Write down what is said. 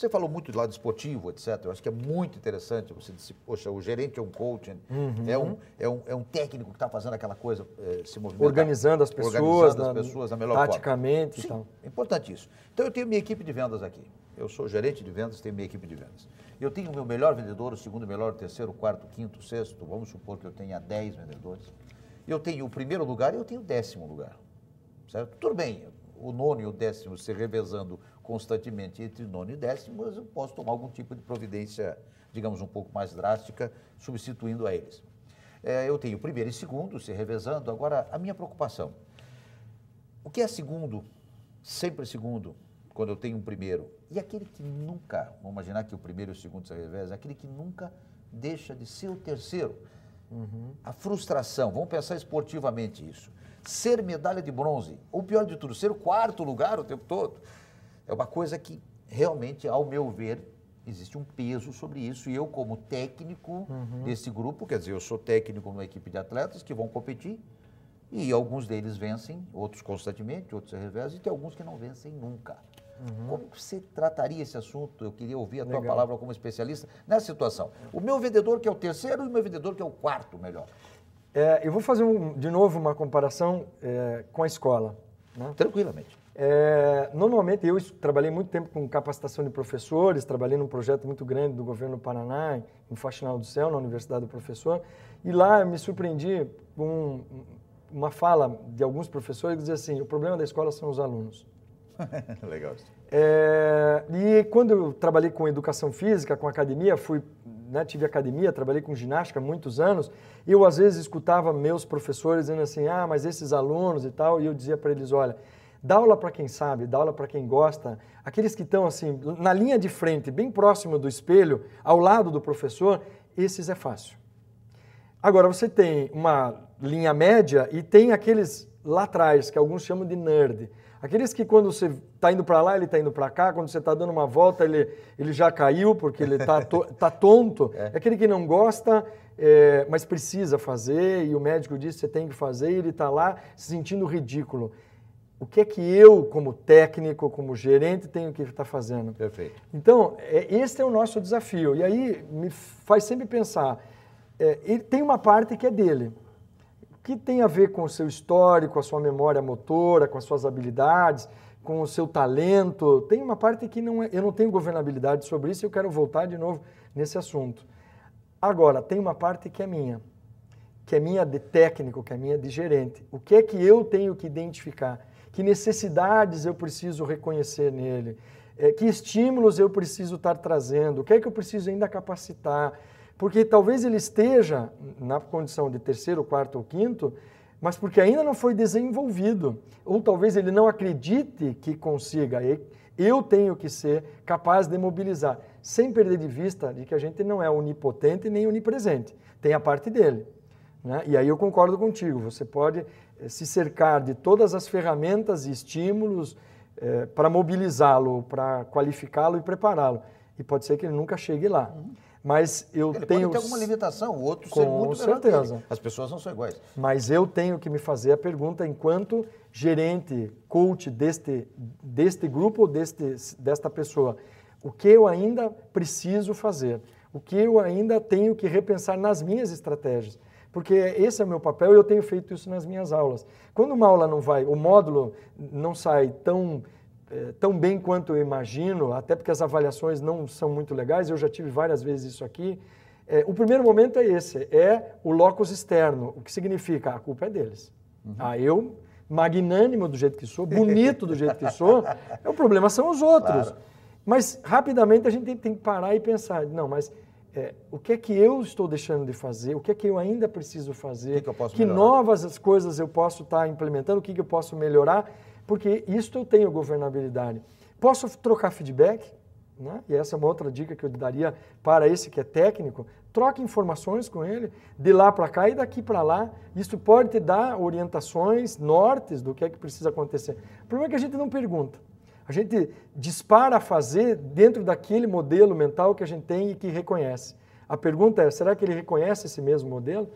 Você falou muito do lado esportivo, etc. Eu acho que é muito interessante. Você disse, poxa, o gerente é um coach, é um técnico que está fazendo aquela coisa, se movimentar. Organizando as pessoas da melhor forma. Taticamente e tal. É importante isso. Então, eu tenho minha equipe de vendas aqui. Eu sou gerente de vendas, tenho minha equipe de vendas. Eu tenho o meu melhor vendedor, o segundo melhor, o terceiro, o quarto, o quinto, o sexto. Vamos supor que eu tenha 10 vendedores. Eu tenho o primeiro lugar e eu tenho o 10º lugar. Certo? Tudo bem, o nono e o 10º se revezando constantemente entre nono e 10º, mas eu posso tomar algum tipo de providência, digamos, um pouco mais drástica, substituindo a eles. Eu tenho o primeiro e segundo se revezando. Agora, a minha preocupação, o que é segundo, sempre segundo, quando eu tenho um primeiro, e aquele que nunca, vamos imaginar que o primeiro e o segundo se revezam, aquele que nunca deixa de ser o terceiro. A frustração, vamos pensar esportivamente isso, ser medalha de bronze, ou pior de tudo, ser o 4º lugar o tempo todo, é uma coisa que realmente, ao meu ver, existe um peso sobre isso, e eu como técnico desse grupo, quer dizer, eu sou técnico numa equipe de atletas que vão competir, e alguns deles vencem, outros constantemente, outros se revezam, e tem alguns que não vencem nunca. Como você trataria esse assunto? Eu queria ouvir a tua palavra como especialista nessa situação. O meu vendedor que é o terceiro e o meu vendedor que é o 4º melhor. Eu vou fazer de novo uma comparação com a escola. Né? Tranquilamente. Normalmente, eu trabalhei muito tempo com capacitação de professores, trabalhei num projeto muito grande do governo do Paraná, em Faxinal do Céu, na Universidade do Professor, e lá eu me surpreendi com uma fala de alguns professores que dizia assim, o problema da escola são os alunos. Legal. E quando eu trabalhei com educação física, com academia, tive academia, trabalhei com ginástica há muitos anos, eu às vezes escutava meus professores dizendo assim, mas esses alunos e tal, e eu dizia para eles, olha, dá aula para quem sabe, dá aula para quem gosta, aqueles que estão assim, na linha de frente, bem próximo do espelho, ao lado do professor, esses é fácil. Agora, você tem uma linha média e tem aqueles lá atrás, que alguns chamam de nerd. Aqueles que quando você está indo para lá, ele está indo para cá, quando você está dando uma volta, ele já caiu porque ele tá tonto. É aquele que não gosta, mas precisa fazer, e o médico diz que você tem que fazer, e ele está lá se sentindo ridículo. O que é que eu, como técnico, como gerente, tenho que estar fazendo? Perfeito. Então, esse é o nosso desafio. E aí me faz sempre pensar, ele tem uma parte que é dele, que tem a ver com o seu histórico, com a sua memória motora, com as suas habilidades, com o seu talento. Tem uma parte que eu não tenho governabilidade sobre isso e eu quero voltar de novo nesse assunto. Agora, tem uma parte que é minha de técnico, que é minha de gerente. O que é que eu tenho que identificar? Que necessidades eu preciso reconhecer nele? Que estímulos eu preciso estar trazendo? O que é que eu preciso ainda capacitar? Porque talvez ele esteja na condição de terceiro, quarto ou quinto, mas porque ainda não foi desenvolvido. Ou talvez ele não acredite que consiga. Eu tenho que ser capaz de mobilizar, sem perder de vista de que a gente não é onipotente nem onipresente. Tem a parte dele. Né? E aí eu concordo contigo, você pode se cercar de todas as ferramentas e estímulos para mobilizá-lo, para qualificá-lo e prepará-lo. E pode ser que ele nunca chegue lá. Mas eu ele tenho... pode ter alguma limitação, o outro ser muito melhor que ele. As pessoas não são iguais. Mas eu tenho que me fazer a pergunta enquanto gerente, coach deste grupo ou desta pessoa. O que eu ainda preciso fazer? O que eu ainda tenho que repensar nas minhas estratégias? Porque esse é o meu papel e eu tenho feito isso nas minhas aulas. Quando uma aula não vai, o módulo não sai tão bem quanto eu imagino, até porque as avaliações não são muito legais, eu já tive várias vezes isso aqui. O primeiro momento é esse, é o locus externo, o que significa a culpa é deles. Eu, magnânimo do jeito que sou, bonito do jeito que sou, o problema são os outros. Claro. Mas rapidamente a gente tem que parar e pensar, não, mas o que é que eu estou deixando de fazer, o que é que eu ainda preciso fazer, que novas coisas eu posso estar implementando, o que eu posso melhorar, porque isso eu tenho governabilidade. Posso trocar feedback, né? E essa é uma outra dica que eu daria para esse que é técnico, troque informações com ele, de lá para cá e daqui para lá, isso pode te dar orientações, nortes do que é que precisa acontecer. O problema é que a gente não pergunta. A gente dispara a fazer dentro daquele modelo mental que a gente tem e que reconhece. A pergunta é, será que ele reconhece esse mesmo modelo?